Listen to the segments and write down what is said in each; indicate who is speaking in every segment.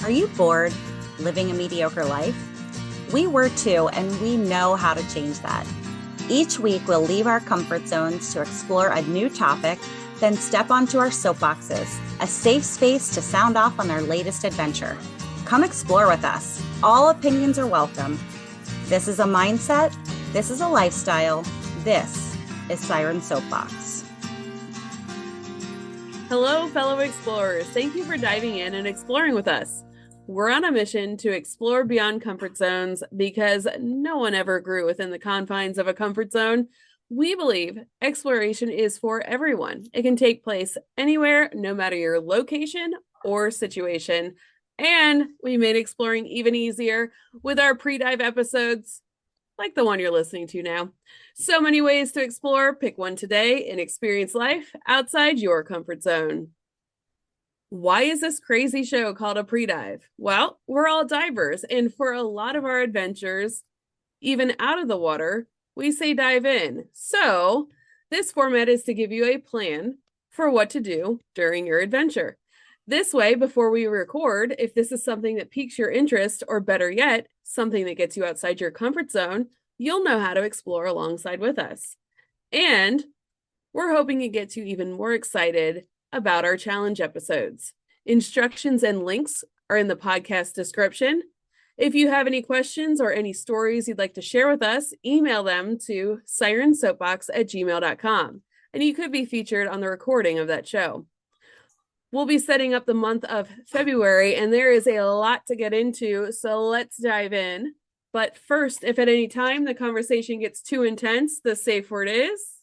Speaker 1: Are you bored living a mediocre life? We were too, and we know how to change that. Each week, we'll leave our comfort zones to explore a new topic, then step onto our soapboxes, a safe space to sound off on our latest adventure. Come explore with us. All opinions are welcome. This is a mindset. This is a lifestyle. This is Siren Soapbox.
Speaker 2: Hello, fellow explorers. Thank you for diving in and exploring with us. We're on a mission to explore beyond comfort zones because no one ever grew within the confines of a comfort zone. We believe exploration is for everyone. It can take place anywhere, no matter your location or situation. And we made exploring even easier with our pre-dive episodes, like the one you're listening to now. So many ways to explore. Pick one today and experience life outside your comfort zone. Why is this crazy show called a pre-dive? Well, we're all divers, and for a lot of our adventures, even out of the water, we say dive in. So this format is to give you a plan for what to do during your adventure. This way, before we record, if this is something that piques your interest, or better yet, something that gets you outside your comfort zone, you'll know how to explore alongside with us. And we're hoping it gets you even more excited about our challenge episodes. Instructions and links are in the podcast description. If you have any questions or any stories you'd like to share with us, email them to SirenSoapbox@gmail.com, and you could be featured on the recording of that show. We'll be setting up the month of February, and there is a lot to get into, so let's dive in. But first, if at any time the conversation gets too intense, the safe word is...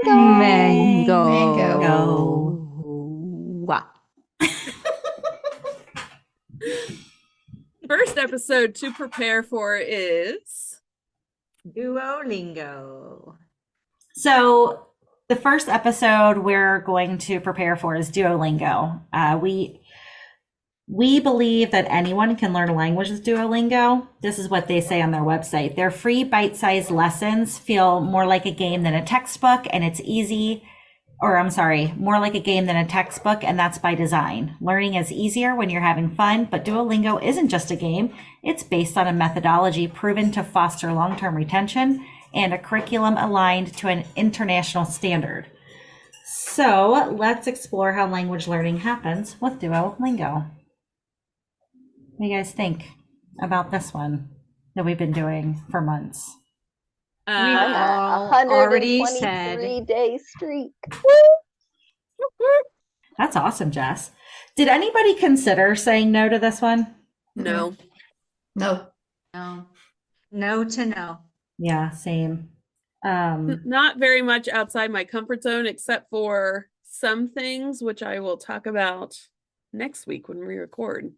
Speaker 3: Mango.
Speaker 2: First episode to prepare for is...
Speaker 3: Duolingo.
Speaker 4: So the first episode we're going to prepare for is Duolingo. We believe that anyone can learn a language with Duolingo. This is what they say on their website. Their free bite-sized lessons feel more like a game than a textbook, and it's easy, more like a game than a textbook, and that's by design. Learning is easier when you're having fun, but Duolingo isn't just a game. It's based on a methodology proven to foster long-term retention and a curriculum aligned to an international standard. So let's explore how language learning happens with Duolingo. What do you guys think about this one that we've been doing for months?
Speaker 5: I'm at 123-day streak.
Speaker 4: That's awesome, Jess. Did anybody consider saying no to this one?
Speaker 2: No.
Speaker 3: No to no.
Speaker 4: Yeah, same.
Speaker 2: Not very much outside my comfort zone, except for some things, which I will talk about next week when we record.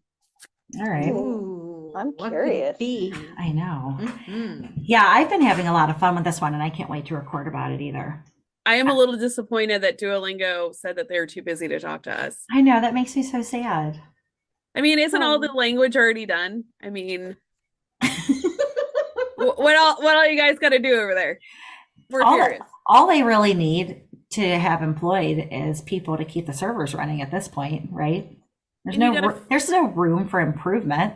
Speaker 4: All right.
Speaker 5: Ooh, I'm curious.
Speaker 4: I know.
Speaker 3: Mm-hmm.
Speaker 4: Yeah, I've been having a lot of fun with this one, and I can't wait to record about it either.
Speaker 2: I am a little disappointed that Duolingo said that they were too busy to talk to us.
Speaker 4: I know, that makes me so sad.
Speaker 2: I mean, isn't all the language already done? I mean, what all you guys got to do over there? We're curious.
Speaker 4: All they really need to have employed is people to keep the servers running at this point, right? There's no room for improvement.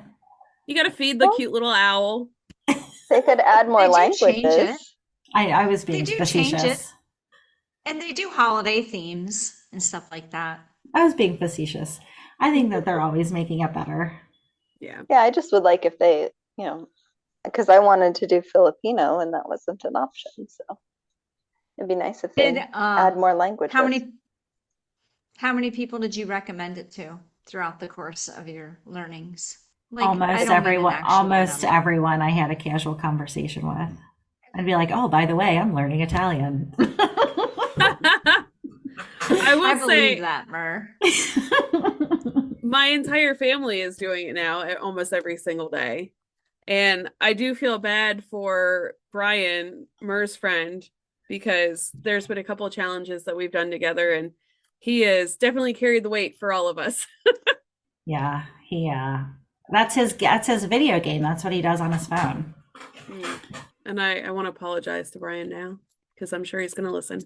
Speaker 2: You got to feed the cute little owl.
Speaker 5: They could add more languages.
Speaker 4: I was being facetious.
Speaker 3: Change it. And they do holiday themes and stuff like that.
Speaker 4: I was being facetious. I think that they're always making it better.
Speaker 2: Yeah.
Speaker 5: Yeah, I just would like if they, because I wanted to do Filipino and that wasn't an option. So it'd be nice if they add more languages.
Speaker 3: How many people did you recommend it to throughout the course of your learnings?
Speaker 4: Almost everyone I had a casual conversation with. I'd be like, oh, by the way, I'm learning Italian.
Speaker 2: I
Speaker 3: believe that, Mer.
Speaker 2: My entire family is doing it now almost every single day. And I do feel bad for Brian, Mer's friend, because there's been a couple of challenges that we've done together, and he has definitely carried the weight for all of us.
Speaker 4: Yeah, that's his video game. That's what he does on his phone.
Speaker 2: And I want to apologize to Brian now, because I'm sure he's going to listen.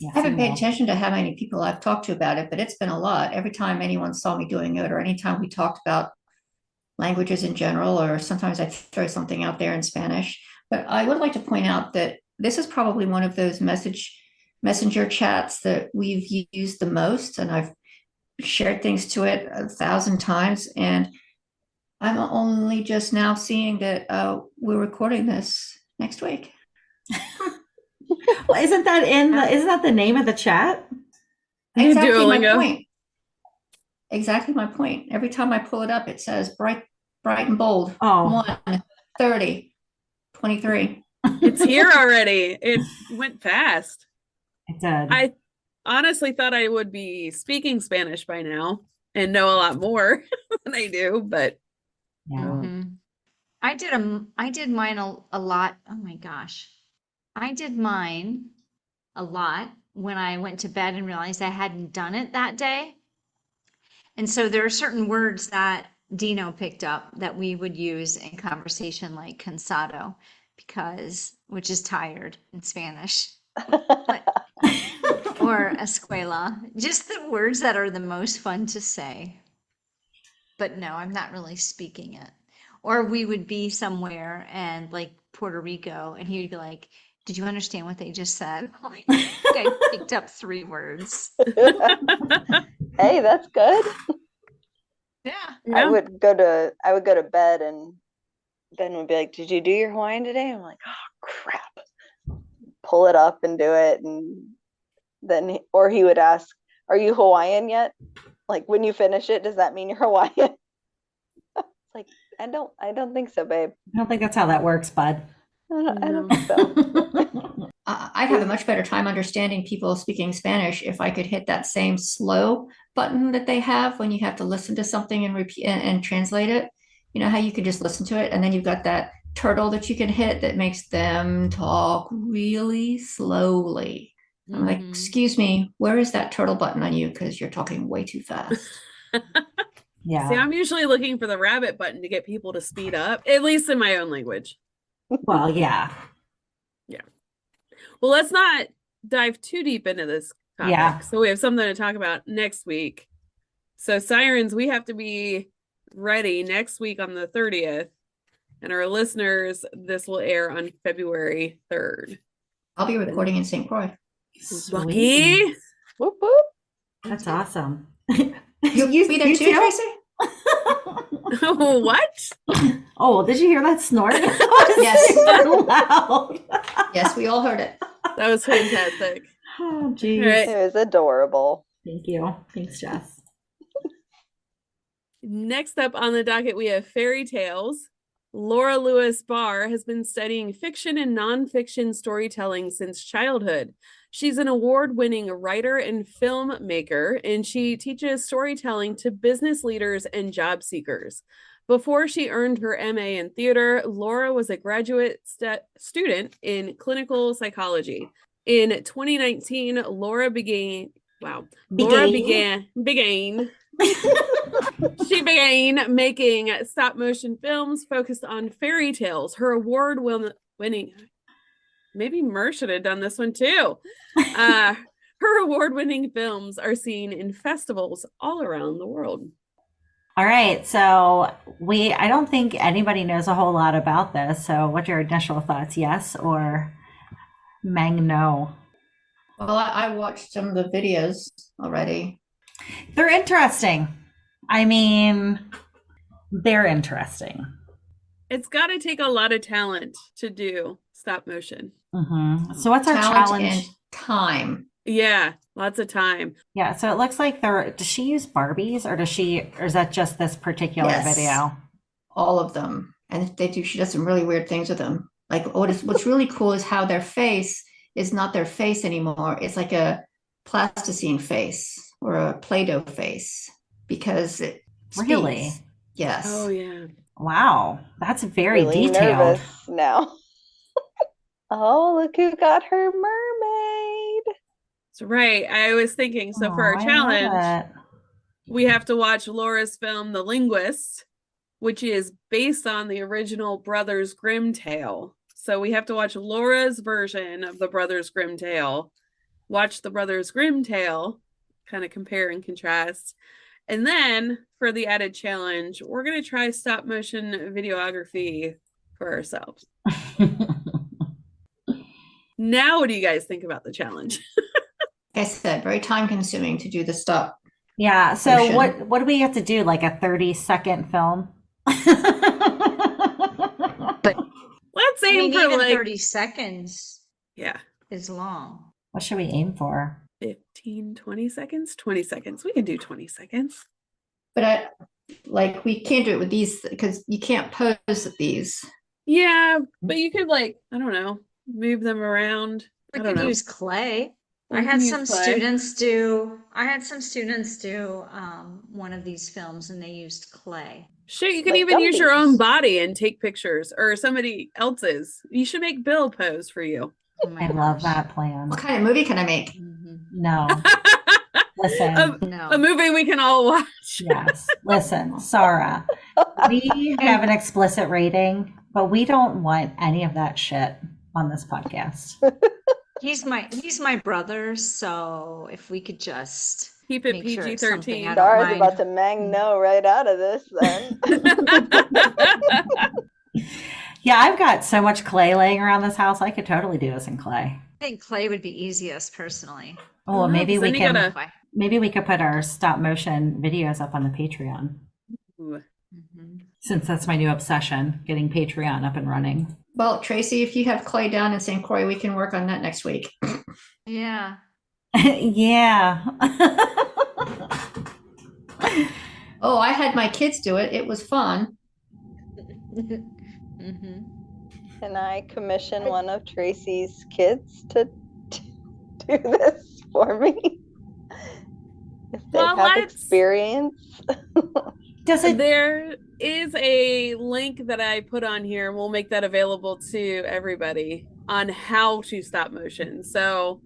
Speaker 4: Yes,
Speaker 6: I haven't paid
Speaker 4: no.
Speaker 6: attention to how many people I've talked to about it, but it's been a lot. Every time anyone saw me doing it, or anytime we talked about languages in general, or sometimes I throw something out there in Spanish. But I would like to point out that this is probably one of those messenger chats that we've used the most, and I've shared things to it 1,000 times, and I'm only just now seeing that we're recording this next week.
Speaker 4: Well, isn't that the name of the chat?
Speaker 6: Exactly
Speaker 2: Duolingo.
Speaker 6: my point. Exactly my point. Every time I pull it up, it says bright and bold.
Speaker 4: Oh.
Speaker 6: 1, 30, 23.
Speaker 2: It's here already. It went fast.
Speaker 4: It did.
Speaker 2: I honestly thought I would be speaking Spanish by now and know a lot more than I do, but
Speaker 4: Yeah.
Speaker 3: Mm-hmm. I did mine a lot. Oh my gosh. I did mine a lot when I went to bed and realized I hadn't done it that day. And so there are certain words that Dino picked up that we would use in conversation, like cansado, which is tired in Spanish, or escuela, just the words that are the most fun to say. But no, I'm not really speaking it. Or we would be somewhere and like Puerto Rico, and he would be like, "Did you understand what they just said?" I picked up 3 words.
Speaker 5: Hey, that's good.
Speaker 3: Yeah.
Speaker 5: I would go to bed, and Ben would be like, "Did you do your Hawaiian today?" I'm like, "Oh crap!" Pull it up and do it, and then he would ask, "Are you Hawaiian yet? Like, when you finish it, does that mean you're Hawaiian?" It's like, I don't think so, babe.
Speaker 4: I don't think that's how that works, bud.
Speaker 5: I don't think so.
Speaker 6: I'd have a much better time understanding people speaking Spanish if I could hit that same slow button that they have when you have to listen to something and repeat and translate it. You know how you can just listen to it, and then you've got that turtle that you can hit that makes them talk really slowly. I'm like, excuse me, where is that turtle button on you? Because you're talking way too fast.
Speaker 4: Yeah.
Speaker 2: See, I'm usually looking for the rabbit button to get people to speed up, at least in my own language.
Speaker 4: Well, yeah.
Speaker 2: Yeah. Well, let's not dive too deep into this topic.
Speaker 4: Yeah.
Speaker 2: So we have something to talk about next week. So Sirens, we have to be ready next week on the 30th. And our listeners, this will air on February 3rd.
Speaker 6: I'll be recording in St. Croix.
Speaker 2: Lucky.
Speaker 5: Whoop, whoop.
Speaker 4: That's awesome.
Speaker 6: You'll be there too, Tracy?
Speaker 2: What?
Speaker 4: Oh, did you hear that snort?
Speaker 6: Yes.
Speaker 4: Super loud.
Speaker 6: Yes, we all heard it.
Speaker 2: That was fantastic.
Speaker 4: Oh, geez.
Speaker 2: Right.
Speaker 5: It was adorable.
Speaker 4: Thank you. Thanks, Jess.
Speaker 2: Next up on the docket, we have fairy tales. Laura Lewis Barr has been studying fiction and nonfiction storytelling since childhood. She's an award-winning writer and filmmaker, and she teaches storytelling to business leaders and job seekers. Before she earned her MA in theater, Laura was a graduate student in clinical psychology. In 2019, Laura began she began making stop motion films focused on fairy tales. Her award-winning, maybe Mer should have done this one too. Her award-winning films are seen in festivals all around the world.
Speaker 4: All right. So I don't think anybody knows a whole lot about this. So what's your initial thoughts? Yes or no?
Speaker 6: Well, I watched some of the videos already.
Speaker 4: They're interesting. I mean, they're interesting.
Speaker 2: It's got to take a lot of talent to do stop motion.
Speaker 4: Mm-hmm. So what's our
Speaker 6: Talent
Speaker 4: challenge?
Speaker 6: and time.
Speaker 2: Yeah, lots of time.
Speaker 4: Yeah. So it looks like does she use Barbies or is that just this particular
Speaker 6: Yes.
Speaker 4: video?
Speaker 6: All of them. And she does some really weird things with them. Like what's really cool is how their face is not their face anymore. It's like a plasticine face or a Play-Doh face because it speaks.
Speaker 4: Really?
Speaker 6: Yes.
Speaker 2: Oh yeah.
Speaker 4: Wow. That's very
Speaker 5: Really
Speaker 4: detailed.
Speaker 5: nervous now. Oh, look who got her mermaid.
Speaker 2: That's right. I was thinking, so for our challenge, we have to watch Laura's film, The Linguist, which is based on the original Brothers Grimm tale. So we have to watch Laura's version of the Brothers Grimm tale, watch the Brothers Grimm tale, kind of compare and contrast. And then for the added challenge, we're going to try stop motion videography for ourselves. Now, what do you guys think about the challenge?
Speaker 6: Like I said, very time consuming to do the stop.
Speaker 4: Yeah. So
Speaker 6: Motion.
Speaker 4: what do we have to do? Like a 30-second film?
Speaker 2: Let's
Speaker 3: I
Speaker 2: aim
Speaker 3: mean,
Speaker 2: for
Speaker 3: even
Speaker 2: like
Speaker 3: 30 seconds
Speaker 2: yeah,
Speaker 3: is long.
Speaker 4: What should we aim for?
Speaker 2: 15, 20 seconds. 20 seconds. We can do 20 seconds.
Speaker 6: But we can't do it with these because you can't pose these.
Speaker 2: Yeah, but you could like, I don't know, move them around.
Speaker 3: We
Speaker 2: I don't
Speaker 3: could
Speaker 2: know.
Speaker 3: use clay.
Speaker 2: We
Speaker 3: I
Speaker 2: can
Speaker 3: had
Speaker 2: use
Speaker 3: some
Speaker 2: clay.
Speaker 3: students do one of these films and they used clay.
Speaker 2: Shit, you can
Speaker 5: Like
Speaker 2: even use your own
Speaker 5: Gumbies.
Speaker 2: body and take pictures, or somebody else's. You should make Bill pose for you.
Speaker 3: Oh my
Speaker 4: I love
Speaker 3: gosh.
Speaker 4: that plan.
Speaker 6: What kind of movie can I make?
Speaker 3: Mhm.
Speaker 4: No. Listen.
Speaker 2: a
Speaker 3: No.
Speaker 2: movie we can all watch.
Speaker 4: Yes. Listen, Sarah, we have an explicit rating, but we don't want any of that shit on this podcast.
Speaker 3: He's my brother, so if we could just
Speaker 2: Keep it
Speaker 3: make sure it's something
Speaker 2: PG-13.
Speaker 3: I don't
Speaker 5: Dara's
Speaker 3: mind.
Speaker 5: about to mang no right out of this then.
Speaker 4: Yeah, I've got so much clay laying around this house. I could totally do this in clay.
Speaker 3: I think clay would be easiest personally.
Speaker 4: Oh, well,
Speaker 2: No,
Speaker 4: maybe
Speaker 2: 'cause
Speaker 4: we
Speaker 2: then you
Speaker 4: can.
Speaker 2: gotta-
Speaker 3: If I-
Speaker 4: Maybe we could put our stop motion videos up on the Patreon,
Speaker 2: Ooh.
Speaker 3: Mhm.
Speaker 4: since that's my new obsession, getting Patreon up and running.
Speaker 6: Well, Tracy, if you have clay down in St. Croix, we can work on that next week.
Speaker 3: Yeah.
Speaker 4: Yeah.
Speaker 6: Oh, I had my kids do it. It was fun.
Speaker 3: Mhm.
Speaker 5: Can I commission one of Tracy's kids to do this for me? If they
Speaker 2: Well,
Speaker 5: have
Speaker 2: let's-
Speaker 5: experience.
Speaker 4: Does it?
Speaker 2: There is a link that I put on here, and we'll make that available to everybody on how to stop motion. So,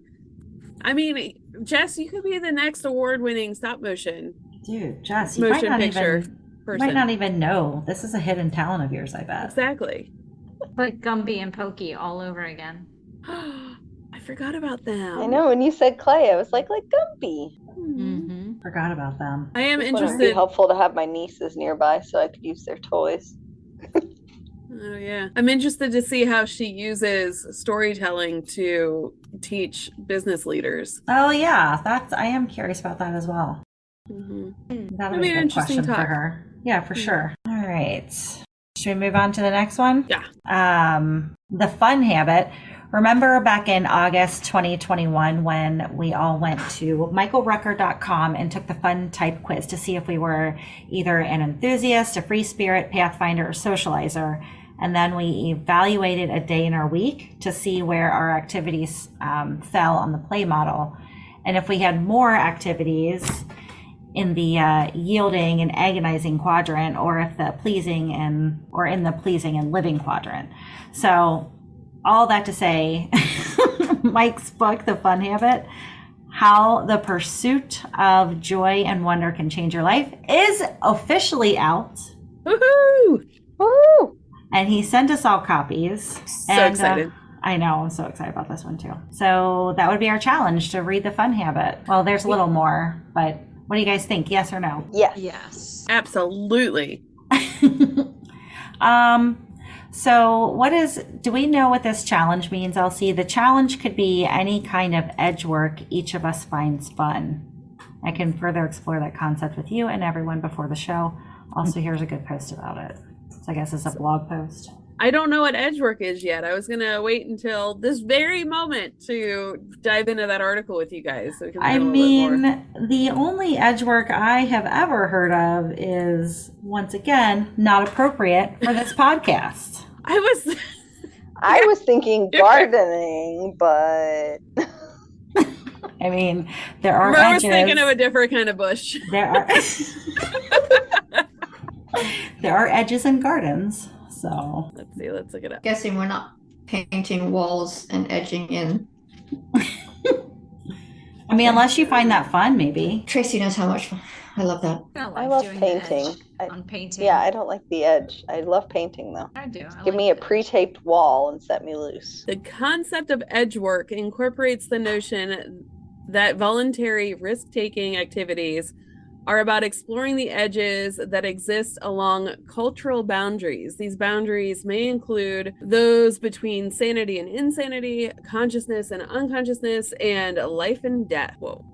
Speaker 2: I mean, Jess, you could be the next award-winning stop motion
Speaker 4: Dude, Jess, you might
Speaker 2: motion
Speaker 4: not
Speaker 2: picture
Speaker 4: even. You
Speaker 2: person.
Speaker 4: might not even know. This is a hidden talent of yours, I bet.
Speaker 2: Exactly.
Speaker 3: Like Gumby and Pokey all over again.
Speaker 2: I forgot about them.
Speaker 5: I know when you said clay, I was like Gumby.
Speaker 3: Mm-hmm.
Speaker 4: Forgot about them.
Speaker 2: I am
Speaker 5: It would be
Speaker 2: interested.
Speaker 5: helpful to have my nieces nearby so I could use their toys.
Speaker 2: Oh yeah, I'm interested to see how she uses storytelling to teach business leaders.
Speaker 4: Oh yeah, I am curious about that as well.
Speaker 2: Mhm.
Speaker 4: That'll
Speaker 2: That'd
Speaker 4: be
Speaker 2: be
Speaker 4: a
Speaker 2: an
Speaker 4: good
Speaker 2: interesting
Speaker 4: question for
Speaker 2: talk.
Speaker 4: her. Yeah, for
Speaker 2: Mhm.
Speaker 4: sure. All right. Should we move on to the next one?
Speaker 2: Yeah.
Speaker 4: The fun habit. Remember back in August 2021 when we all went to michaelrucker.com and took the fun type quiz to see if we were either an enthusiast, a free spirit, pathfinder, or socializer. And then we evaluated a day in our week to see where our activities fell on the play model. And if we had more activities in the yielding and agonizing quadrant, or if the pleasing and in the pleasing and living quadrant. So all that to say, Mike's book, The Fun Habit, How the Pursuit of Joy and Wonder Can Change Your Life, is officially out.
Speaker 2: Woohoo!
Speaker 5: Woo!
Speaker 4: And he sent us all copies.
Speaker 2: So excited.
Speaker 4: I know, I'm so excited about this one too. So that would be our challenge, to read The Fun Habit. Well, there's a little more, but what do you guys think? Yes or no?
Speaker 5: Yes.
Speaker 3: Yes.
Speaker 2: Absolutely.
Speaker 4: So do we know what this challenge means, Elsie? The challenge could be any kind of edge work each of us finds fun. I can further explore that concept with you and everyone before the show. Also, here's a good post about it. So I guess it's a blog post.
Speaker 2: I don't know what edge work is yet. I was gonna wait until this very moment to dive into that article with you guys. So we can learn
Speaker 4: I
Speaker 2: a little bit more.
Speaker 4: mean, the only edge work I have ever heard of is, once again, not appropriate for this podcast.
Speaker 5: I was thinking gardening, but
Speaker 4: I mean, there are
Speaker 2: I was
Speaker 4: edges.
Speaker 2: thinking of a different kind of bush.
Speaker 4: There are there are edges in gardens. So
Speaker 2: Let's see. Let's look it up.
Speaker 6: Guessing we're not painting walls and edging in.
Speaker 4: I mean, unless you find that fun, maybe.
Speaker 6: Tracy knows how much fun. I love that.
Speaker 5: I love
Speaker 3: doing the edge
Speaker 5: painting.
Speaker 3: on painting.
Speaker 5: Yeah, I don't like the edge. I love painting though.
Speaker 3: I do. I
Speaker 5: Give
Speaker 3: like
Speaker 5: me a
Speaker 3: the edge.
Speaker 5: pre-taped wall and set me loose.
Speaker 2: The concept of edge work incorporates the notion that voluntary risk-taking activities are about exploring the edges that exist along cultural boundaries. These boundaries may include those between sanity and insanity, consciousness and unconsciousness, and life and death. Whoa.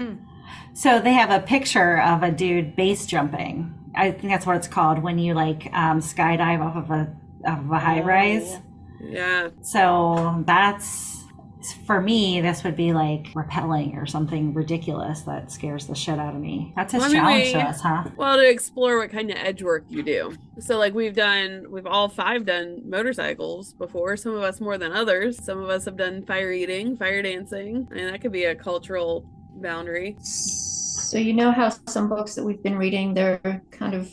Speaker 4: So they have a picture of a dude base jumping. I think that's what it's called when you like skydive off of a high rise.
Speaker 2: Yeah.
Speaker 4: So that's, for me, this would be like rappelling or something ridiculous that scares the shit out of me. That's his challenge to us, huh?
Speaker 2: Well, to explore what kind of edge work you do. So like we've all 5 done motorcycles before, some of us more than others. Some of us have done fire eating, fire dancing, and that could be a cultural boundary.
Speaker 6: So you know how some books that we've been reading, they're kind of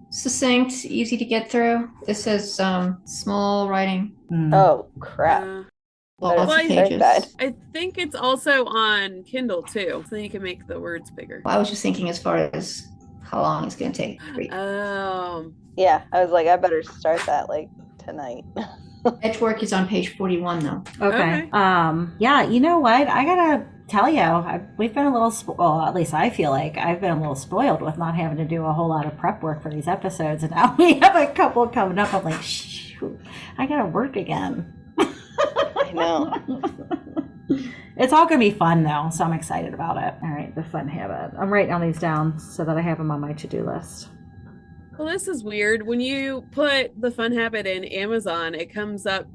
Speaker 6: succinct, easy to get through. This is small writing.
Speaker 5: Oh crap.
Speaker 6: Lots of pages.
Speaker 2: I think it's also on Kindle too, so you can make the words bigger.
Speaker 6: Well, I was just thinking as far as how long it's going to take to read.
Speaker 5: Yeah, I was like, I better start that like tonight.
Speaker 6: Edge work is on page 41 though.
Speaker 4: Okay. Yeah, you know what? I gotta tell you, we've been a little, well, at least I feel like I've been a little spoiled with not having to do a whole lot of prep work for these episodes, and now we have a couple coming up. I'm like, shoot, I gotta work again.
Speaker 5: I know.
Speaker 4: It's all gonna be fun though, so I'm excited about it. All right, the fun habit. I'm writing all these down so that I have them on my to-do list.
Speaker 2: Well, this is weird. When you put the fun habit in Amazon, it comes up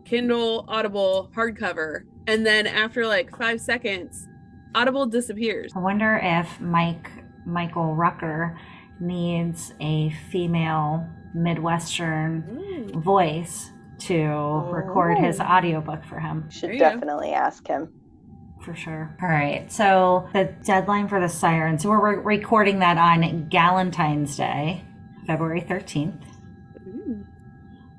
Speaker 2: Kindle, Audible, hardcover, and then after like 5 seconds, Audible disappears.
Speaker 4: I wonder if Michael Rucker needs a female Midwestern voice to record his audiobook for him.
Speaker 5: Should definitely ask him.
Speaker 4: For sure. All right. So the deadline for the Siren. So we're recording that on Galentine's Day, February 13th.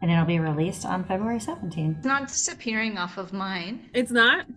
Speaker 4: And it'll be released on February 17th.
Speaker 3: It's not disappearing off of mine.
Speaker 2: It's not?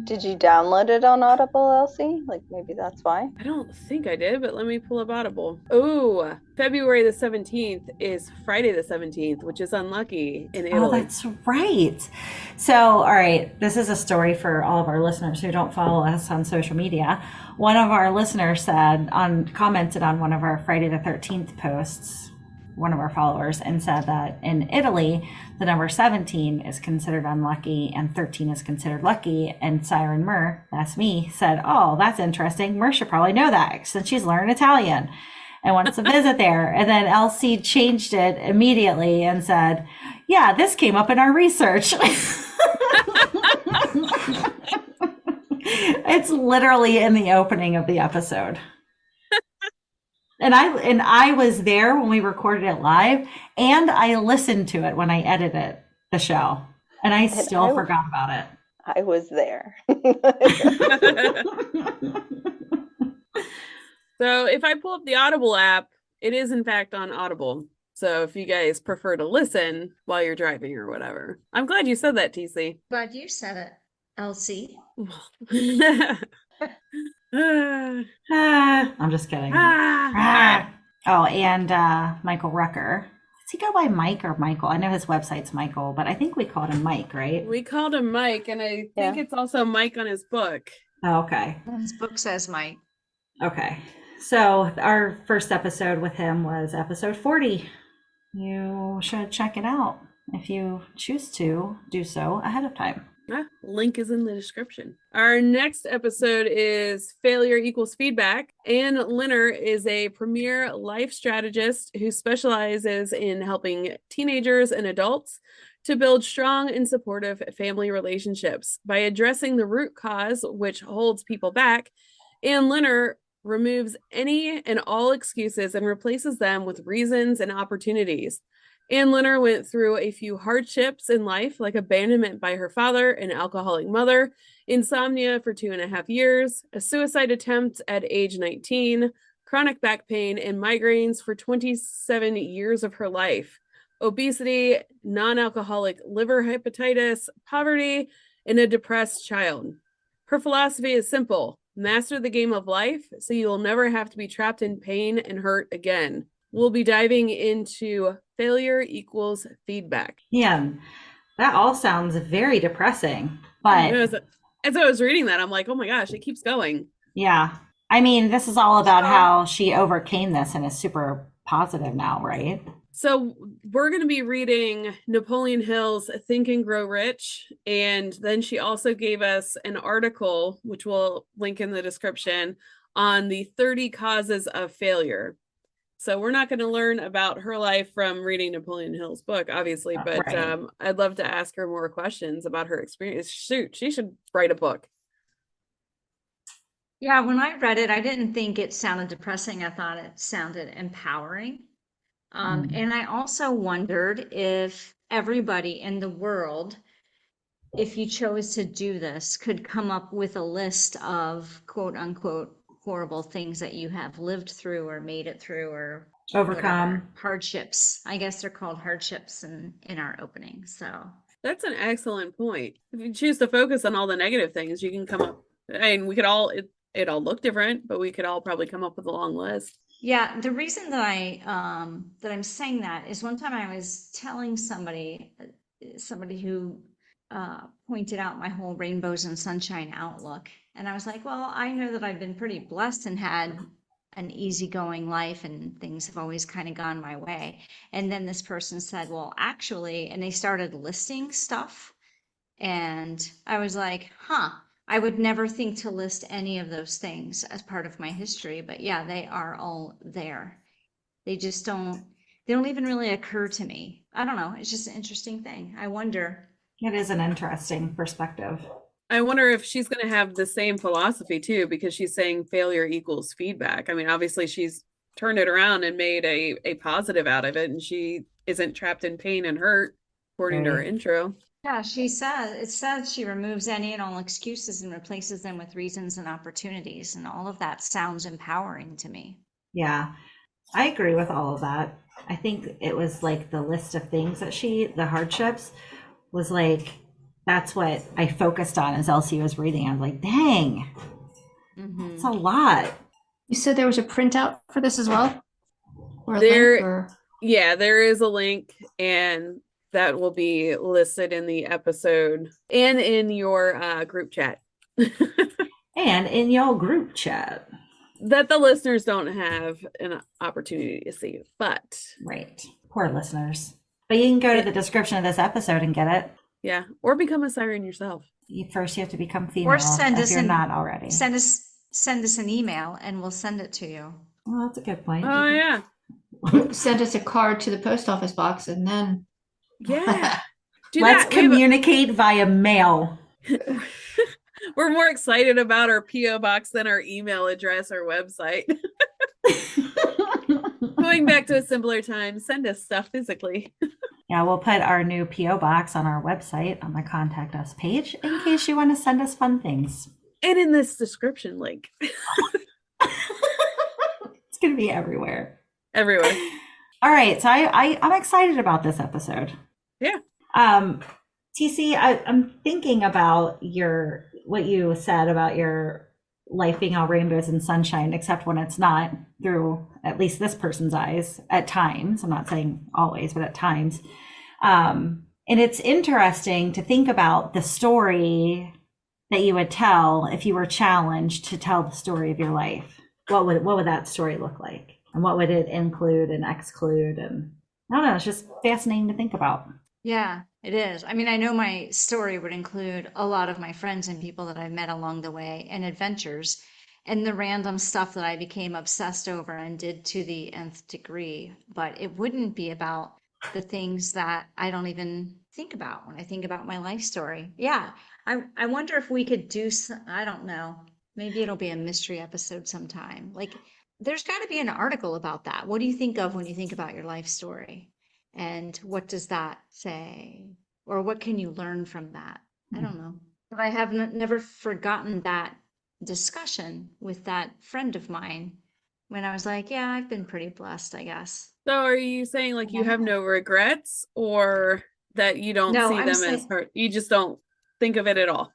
Speaker 5: Did you download it on Audible, Elsie? Like maybe that's why?
Speaker 2: I don't think I did, but let me pull up Audible. Oh, February the 17th is Friday the 17th, which is unlucky in Italy.
Speaker 4: Oh, that's right. So, all right, this is a story for all of our listeners who don't follow us on social media. One of our listeners commented on one of our Friday the 13th posts, one of our followers, and said that in Italy, the number 17 is considered unlucky and 13 is considered lucky. And Siren Mur, that's me, said, oh, that's interesting. Mur should probably know that since she's learned Italian and wants to visit there. And then Elsie changed it immediately and said, yeah, this came up in our research. It's literally in the opening of the episode. And I was there when we recorded it live, and I listened to it when I edited the show, and I still forgot about it.
Speaker 5: I was there.
Speaker 2: So if I pull up the Audible app, it is in fact on Audible. So if you guys prefer to listen while you're driving or whatever. I'm glad you said that, TC.
Speaker 3: Glad you said it, Elsie.
Speaker 4: I'm just kidding. Oh, and Michael Rucker. Does he go by Mike or Michael? I know his website's Michael, but I think we called him Mike, right?
Speaker 2: We called him Mike, and I think it's also Mike on his book.
Speaker 4: Oh, okay.
Speaker 3: His book says Mike.
Speaker 4: Okay. So our first episode with him was episode 40. You should check it out if you choose to do so ahead of time.
Speaker 2: Link is in the description. Our next episode is Failure Equals Feedback. Ann Linner is a premier life strategist who specializes in helping teenagers and adults to build strong and supportive family relationships. By addressing the root cause which holds people back, Ann Linner removes any and all excuses and replaces them with reasons and opportunities. Ann Linner went through a few hardships in life, like abandonment by her father, an alcoholic mother, insomnia for 2.5 years, a suicide attempt at age 19, chronic back pain, and migraines for 27 years of her life, obesity, non-alcoholic liver hepatitis, poverty, and a depressed child. Her philosophy is simple: master the game of life so you'll never have to be trapped in pain and hurt again. We'll be diving into Failure Equals Feedback.
Speaker 4: Yeah, that all sounds very depressing, but
Speaker 2: as I was reading that, I'm like, oh my gosh, it keeps going.
Speaker 4: Yeah. I mean, this is all about
Speaker 3: So-
Speaker 4: how she overcame this and is super positive now, right?
Speaker 2: So we're going to be reading Napoleon Hill's Think and Grow Rich. And then she also gave us an article, which we'll link in the description, on the 30 causes of failure. So we're not going to learn about her life from reading Napoleon Hill's book, obviously, but
Speaker 4: Right.
Speaker 2: I'd love to ask her more questions about her experience. Shoot, she should write a book.
Speaker 3: Yeah, when I read it, I didn't think it sounded depressing. I thought it sounded empowering. And I also wondered if everybody in the world, if you chose to do this, could come up with a list of quote unquote horrible things that you have lived through or made it through or
Speaker 4: Overcome.
Speaker 3: whatever. Hardships. I guess they're called hardships in our opening. So
Speaker 2: That's an excellent point. If you choose to focus on all the negative things, you can come up, and we could all, it all look different, but we could all probably come up with a long list.
Speaker 3: yeah, the reason that I'm saying that is one time I was telling somebody who pointed out my whole rainbows and sunshine outlook, and I was like, well, I know that I've been pretty blessed and had an easygoing life, and things have always kind of gone my way. And then this person said, well, actually, and they started listing stuff, and I was like, huh. I would never think to list any of those things as part of my history, but yeah, they are all there. They just they don't even really occur to me. I don't know. It's just an interesting thing. I wonder.
Speaker 4: It is an interesting perspective.
Speaker 2: I wonder if she's going to have the same philosophy too, because she's saying failure equals feedback. I mean, obviously she's turned it around and made a positive out of it, and she isn't trapped in pain and hurt, according to her
Speaker 4: Right.
Speaker 2: intro.
Speaker 3: Yeah, it says she removes any and all excuses and replaces them with reasons and opportunities. And all of that sounds empowering to me.
Speaker 4: Yeah. I agree with all of that. I think it was like the list of things that the hardships was like, that's what I focused on as Elsie was reading. I was like, dang, it's a lot.
Speaker 6: You said there was a printout for this as well? Or a
Speaker 2: There-
Speaker 6: link or
Speaker 2: Yeah, there is a link, and that will be listed in the episode and in your group chat.
Speaker 4: And in your group chat.
Speaker 2: That the listeners don't have an opportunity to see, but
Speaker 4: Right. Poor listeners. But you can go to the description of this episode and get it.
Speaker 2: yeah, or become a siren yourself.
Speaker 4: First, you have to become female
Speaker 3: Or send
Speaker 4: if
Speaker 3: us
Speaker 4: you're
Speaker 3: an
Speaker 4: not already.
Speaker 3: send us an email and we'll send it to you.
Speaker 4: Well, that's a good point.
Speaker 2: Oh yeah,
Speaker 6: send us a card to the post office box and then
Speaker 2: yeah. Do
Speaker 4: Let's
Speaker 2: that. We have
Speaker 4: communicate via mail.
Speaker 2: We're more excited about our PO box than our email address or website. Going back to a simpler time, send us stuff physically.
Speaker 4: Yeah, we'll put our new P.O. box on our website on the contact us page in case you want to send us fun things.
Speaker 2: And in this description link.
Speaker 4: It's going to be everywhere.
Speaker 2: Everywhere.
Speaker 4: All right, so I'm excited about this episode.
Speaker 2: Yeah.
Speaker 4: TC, I'm thinking about what you said about your life being all rainbows and sunshine, except when it's not, through at least this person's eyes at times. I'm not saying always, but at times. And it's interesting to think about the story that you would tell if you were challenged to tell the story of your life. What would that story look like? And what would it include and exclude? And I don't know, it's just fascinating to think about.
Speaker 3: Yeah, it is. I mean, I know my story would include a lot of my friends and people that I've met along the way and adventures and the random stuff that I became obsessed over and did to the nth degree. But it wouldn't be about the things that I don't even think about when I think about my life story. Yeah, I wonder if we could do I don't know. Maybe it'll be a mystery episode sometime. Like, there's got to be an article about that. What do you think of when you think about your life story? And what does that say? Or what can you learn from that? I don't know. But I have never forgotten that discussion with that friend of mine when I was like, yeah, I've been pretty blessed, I guess.
Speaker 2: So are you saying like you have no regrets, or that you don't
Speaker 3: No,
Speaker 2: see
Speaker 3: I'm
Speaker 2: them
Speaker 3: saying-
Speaker 2: as hurt? You just don't think of it at all?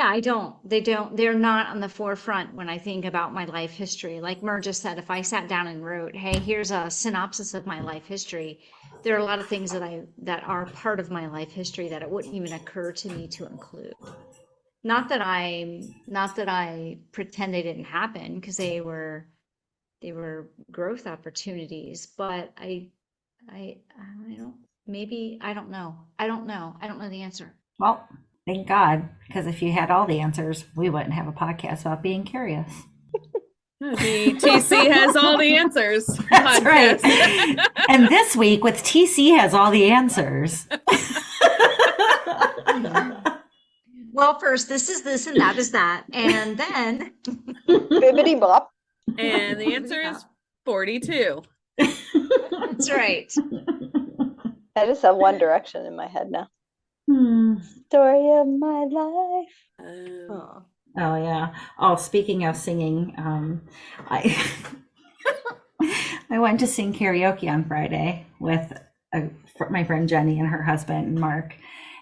Speaker 3: I don't. They're not on the forefront when I think about my life history. Like Mer just said, if I sat down and wrote, hey, here's a synopsis of my life history, there are a lot of things that are part of my life history that it wouldn't even occur to me to include. not that I pretend they didn't happen, because they were growth opportunities, but I don't, maybe, I don't know. I don't know the answer.
Speaker 4: Well, thank God, because if you had all the answers, we wouldn't have a podcast about being curious.
Speaker 2: The TC has all the answers.
Speaker 4: That's right. And this week with TC has all the answers.
Speaker 3: Well, first, this is this and that is that. And then
Speaker 5: Bibbidi bop.
Speaker 2: And the answer is 42.
Speaker 3: that's right.
Speaker 5: I just have One Direction in my head now. Story of my life.
Speaker 3: Oh.
Speaker 4: Oh yeah. Oh, speaking of singing, I I went to sing karaoke on Friday with my friend Jenny and her husband Mark,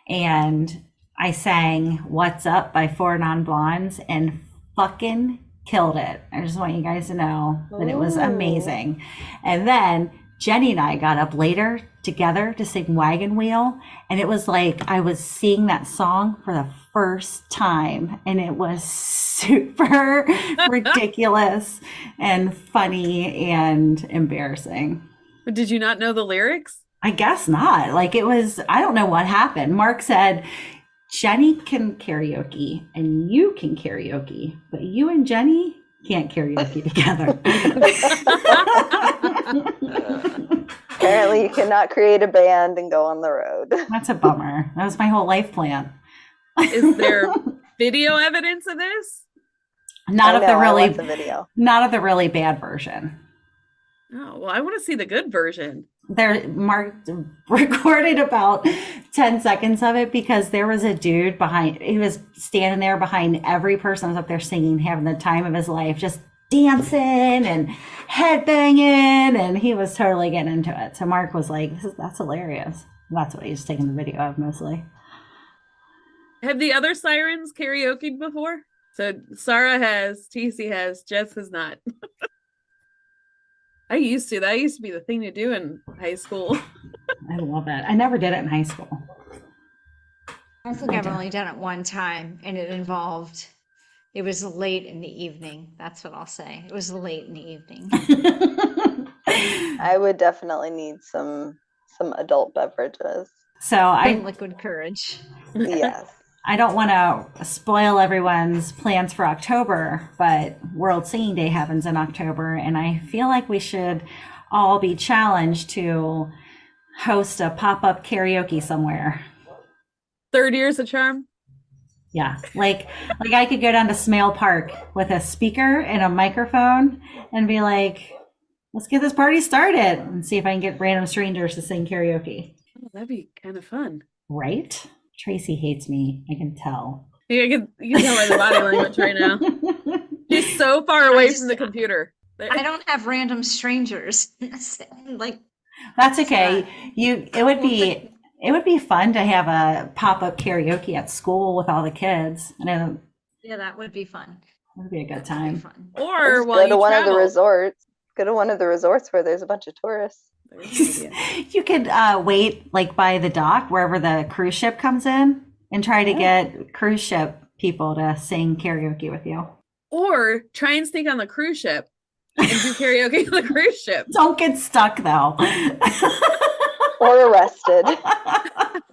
Speaker 4: and I sang "What's Up" by Four Non Blondes and fucking killed it. I just want you guys to know that it was amazing. And then Jenny and I got up later together to sing Wagon Wheel, and it was like I was singing that song for the first time, and it was super ridiculous and funny and embarrassing.
Speaker 2: But did you not know the lyrics?
Speaker 4: I guess not. Like, it was, I don't know what happened. Mark said, Jenny can karaoke and you can karaoke, but you and Jenny can't karaoke together.
Speaker 5: Apparently, you cannot create a band and go on the road.
Speaker 4: That's a bummer. That was my whole life plan.
Speaker 2: Is there video evidence of this?
Speaker 4: Not of
Speaker 5: the video.
Speaker 4: Not of the really bad version.
Speaker 2: Oh, well, I want to see the good version.
Speaker 4: Mark recorded about 10 seconds of it because there was a dude behind, he was standing there behind every person that was up there singing, having the time of his life, just dancing and headbanging, and he was totally getting into it. So Mark was like, that's hilarious. That's what he was taking the video of mostly.
Speaker 2: Have the other sirens karaoke'd before? So Sarah has, TC has, Jess has not. I used to. That used to be the thing to do in high school.
Speaker 4: I love it. I never did it in high school.
Speaker 3: I think I've only done it one time, and it was late in the evening. That's what I'll say. It was late in the evening.
Speaker 5: I would definitely need some adult beverages.
Speaker 4: So
Speaker 3: liquid courage.
Speaker 5: Yes.
Speaker 4: I don't want to spoil everyone's plans for October, but World Singing Day happens in October, and I feel like we should all be challenged to host a pop-up karaoke somewhere.
Speaker 2: Third year's a charm?
Speaker 4: Yeah, like I could go down to Smale Park with a speaker and a microphone and be like, let's get this party started and see if I can get random strangers to sing karaoke.
Speaker 2: Oh, that'd be kind of fun.
Speaker 4: Right? Tracy hates me. I can tell.
Speaker 2: Yeah, you can tell by the body language right now. She's so far away from the computer.
Speaker 3: I don't have random strangers. Like,
Speaker 4: that's okay. It would be fun to have a pop-up karaoke at school with all the kids.
Speaker 3: Yeah, that would be fun.
Speaker 4: It would be a good time.
Speaker 2: Or
Speaker 5: while go to one of the resorts. Go to one of the resorts where there's a bunch of tourists.
Speaker 4: You could wait like by the dock wherever the cruise ship comes in and try to get cruise ship people to sing karaoke with you.
Speaker 2: Or try and sneak on the cruise ship and do karaoke on the cruise ship.
Speaker 4: Don't get stuck though.
Speaker 5: Or arrested.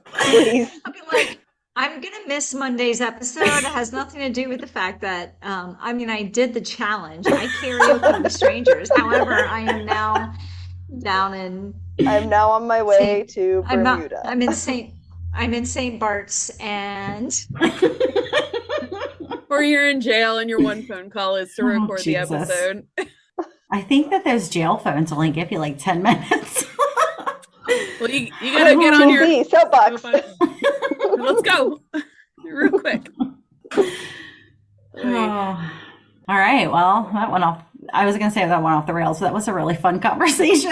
Speaker 5: Please.
Speaker 3: I'll be like, I'm gonna miss Monday's episode. It has nothing to do with the fact that I did the challenge. I karaoke with strangers. However, I am now I'm
Speaker 5: now on my way to Bermuda.
Speaker 3: I'm in St. Bart's, and
Speaker 2: or you're in jail and your one phone call is to record the episode.
Speaker 4: I think that those jail phones only give you like 10 minutes.
Speaker 2: Well, you gotta get on your
Speaker 5: soapbox.
Speaker 2: Let's go real quick.
Speaker 4: Oh. All right. Well, that went off. I was going to say that went off the rails. So that was a really fun conversation.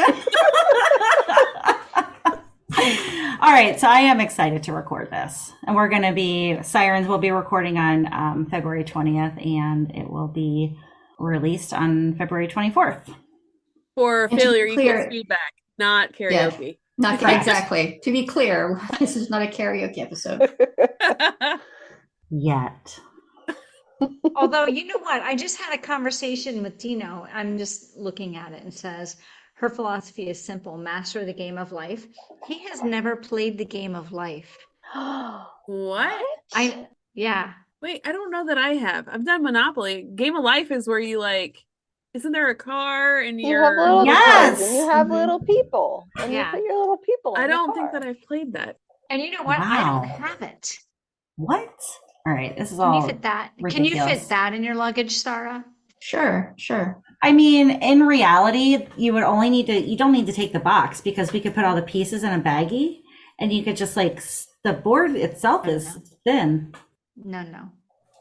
Speaker 4: All right. So I am excited to record this. And Sirens will be recording on February 20th, and it will be released on February 24th.
Speaker 2: For failure equals feedback, not karaoke.
Speaker 6: Yeah, not exactly. To be clear, this is not a karaoke episode.
Speaker 4: Yet.
Speaker 3: Although, you know what? I just had a conversation with Dino. I'm just looking at it and says, her philosophy is simple, master the game of life. He has never played the game of life.
Speaker 2: What?
Speaker 3: Yeah.
Speaker 2: Wait, I don't know that I have. I've done Monopoly. Game of Life is where you like, isn't there a car and
Speaker 5: You have little
Speaker 4: Yes!
Speaker 5: cars and you have
Speaker 3: Mhm.
Speaker 5: little people. And
Speaker 3: Yeah.
Speaker 5: you put your little people in
Speaker 2: I
Speaker 5: the
Speaker 2: don't think
Speaker 5: car.
Speaker 2: that I've played that.
Speaker 3: And you know what? I don't
Speaker 4: Wow.
Speaker 3: have it.
Speaker 4: What? All right, this is
Speaker 3: Can you
Speaker 4: all
Speaker 3: fit that? Can you
Speaker 4: ridiculous.
Speaker 3: fit that in your luggage, Sarah?
Speaker 6: Sure, sure.
Speaker 4: I mean, in reality, you don't need to take the box because we could put all the pieces in a baggie and you could just like, the board itself is thin.
Speaker 3: No.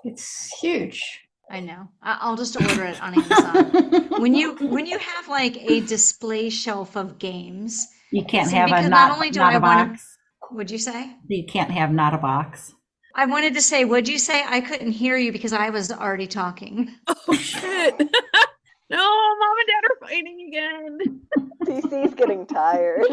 Speaker 6: It's huge.
Speaker 3: I know. I'll just order it on Amazon. When you have like a display shelf of games,
Speaker 4: You can't
Speaker 3: see,
Speaker 4: have a
Speaker 3: because
Speaker 4: not
Speaker 3: only do
Speaker 4: a
Speaker 3: I want to.
Speaker 4: box.
Speaker 3: What'd you say?
Speaker 4: You can't have not a box.
Speaker 3: I wanted to say, what'd you say? I couldn't hear you because I was already talking.
Speaker 2: Oh shit. No, mom and dad are fighting again.
Speaker 5: TC's getting tired.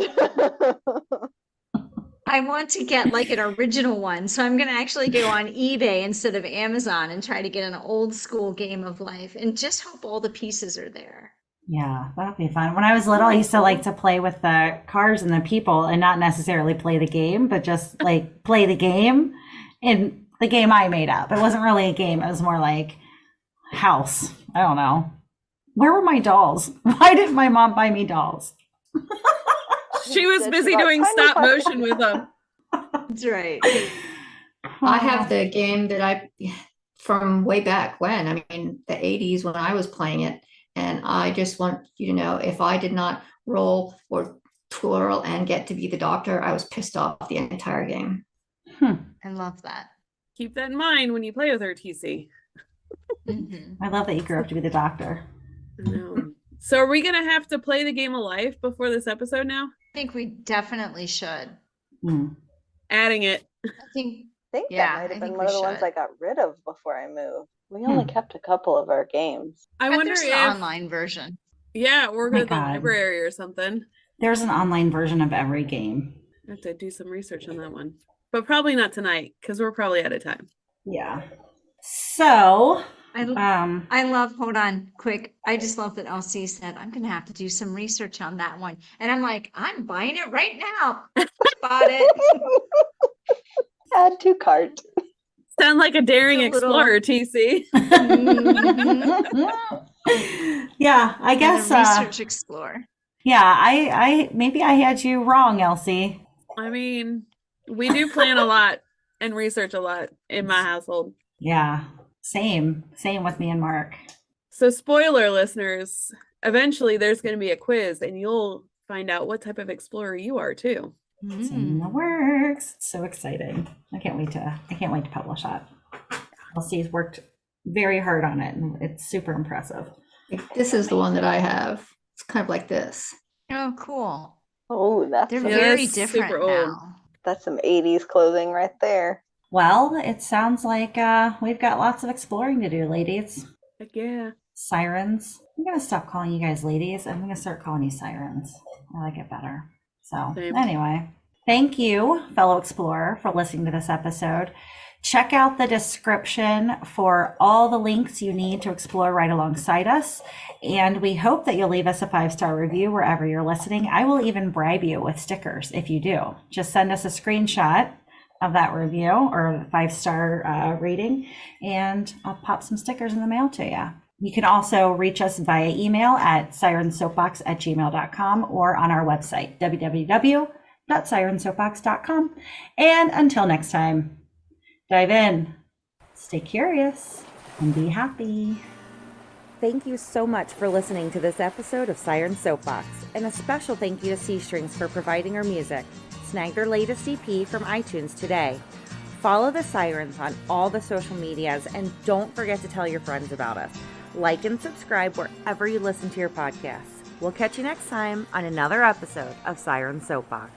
Speaker 3: I want to get like an original one, so I'm going to actually go on eBay instead of Amazon and try to get an old school game of life and just hope all the pieces are there.
Speaker 4: Yeah, that'd be fun. When I was little, I used to like to play with the cars and the people and not necessarily play the game, but just like play the game in the game I made up. It wasn't really a game. It was more like house. I don't know. Where were my dolls? Why didn't my mom buy me dolls?
Speaker 2: She was
Speaker 5: She
Speaker 2: busy
Speaker 5: got
Speaker 2: doing
Speaker 5: tiny
Speaker 2: stop
Speaker 5: parts.
Speaker 2: motion with them.
Speaker 3: That's right.
Speaker 6: I have the game that from way back when, I mean, the 80s when I was playing it. And I just want you to know, if I did not roll or twirl and get to be the doctor, I was pissed off the entire game.
Speaker 3: I love that.
Speaker 2: Keep that in mind when you play with her, TC.
Speaker 3: Mhm.
Speaker 4: I love that you grew up to be the doctor.
Speaker 2: I know. So are we going to have to play the game of life before this episode now?
Speaker 3: I think we definitely should.
Speaker 4: Mm.
Speaker 2: Adding it.
Speaker 3: I think
Speaker 5: I think
Speaker 3: Yeah,
Speaker 5: that might
Speaker 3: I
Speaker 5: have been
Speaker 3: think
Speaker 5: one
Speaker 3: we
Speaker 5: of the ones
Speaker 3: should.
Speaker 5: I got rid of before I moved. We only kept a couple of our games.
Speaker 2: I
Speaker 3: but
Speaker 2: wonder
Speaker 3: there's
Speaker 2: if,
Speaker 3: an online version.
Speaker 2: yeah, we're
Speaker 4: Oh my
Speaker 2: going to the
Speaker 4: God.
Speaker 2: library or something.
Speaker 4: There's an online version of every game.
Speaker 2: I have to do some research on that one. But probably not tonight because we're probably out of time.
Speaker 4: Yeah. So,
Speaker 3: I love, hold on, quick. I just love that LC said, I'm going to have to do some research on that one. And I'm like, I'm buying it right now. Bought it.
Speaker 5: Add to cart.
Speaker 2: Sound like a daring
Speaker 3: It's a little-
Speaker 2: explorer, TC.
Speaker 4: yeah, I guess.
Speaker 3: Research explore.
Speaker 4: Yeah, I maybe I had you wrong, Elsie.
Speaker 2: I mean, we do plan a lot and research a lot in my household.
Speaker 4: Yeah, same with me and Mark.
Speaker 2: So spoiler listeners, eventually there's going to be a quiz and you'll find out what type of explorer you are too.
Speaker 4: It's in the works. It's so exciting. I can't wait to publish that. Elsie's worked very hard on it and it's super impressive.
Speaker 6: This is the one that I have. It's kind of like this.
Speaker 3: Oh, cool.
Speaker 5: Oh, that's
Speaker 3: They're
Speaker 5: some,
Speaker 3: very
Speaker 2: that's
Speaker 3: different
Speaker 2: super old.
Speaker 3: now.
Speaker 5: that's some 80s clothing right there.
Speaker 4: Well, it sounds like we've got lots of exploring to do, ladies.
Speaker 2: Heck yeah.
Speaker 4: Sirens. I'm gonna stop calling you guys ladies. I'm gonna start calling you sirens. I like it better. So
Speaker 2: Same.
Speaker 4: anyway, thank you, fellow explorer, for listening to this episode. Check out the description for all the links you need to explore right alongside us. And we hope that you'll leave us a 5-star review wherever you're listening. I will even bribe you with stickers if you do. Just send us a screenshot of that review or 5-star rating, and I'll pop some stickers in the mail to you. You can also reach us via email at sirensoapbox@gmail.com or on our website, www.sirensoapbox.com. And until next time, dive in, stay curious, and be happy.
Speaker 1: Thank you so much for listening to this episode of Siren Soapbox, and a special thank you to C Strings for providing our music. Snag their latest EP from iTunes today. Follow the Sirens on all the social medias, and don't forget to tell your friends about us. Like and subscribe wherever you listen to your podcasts. We'll catch you next time on another episode of Siren Soapbox.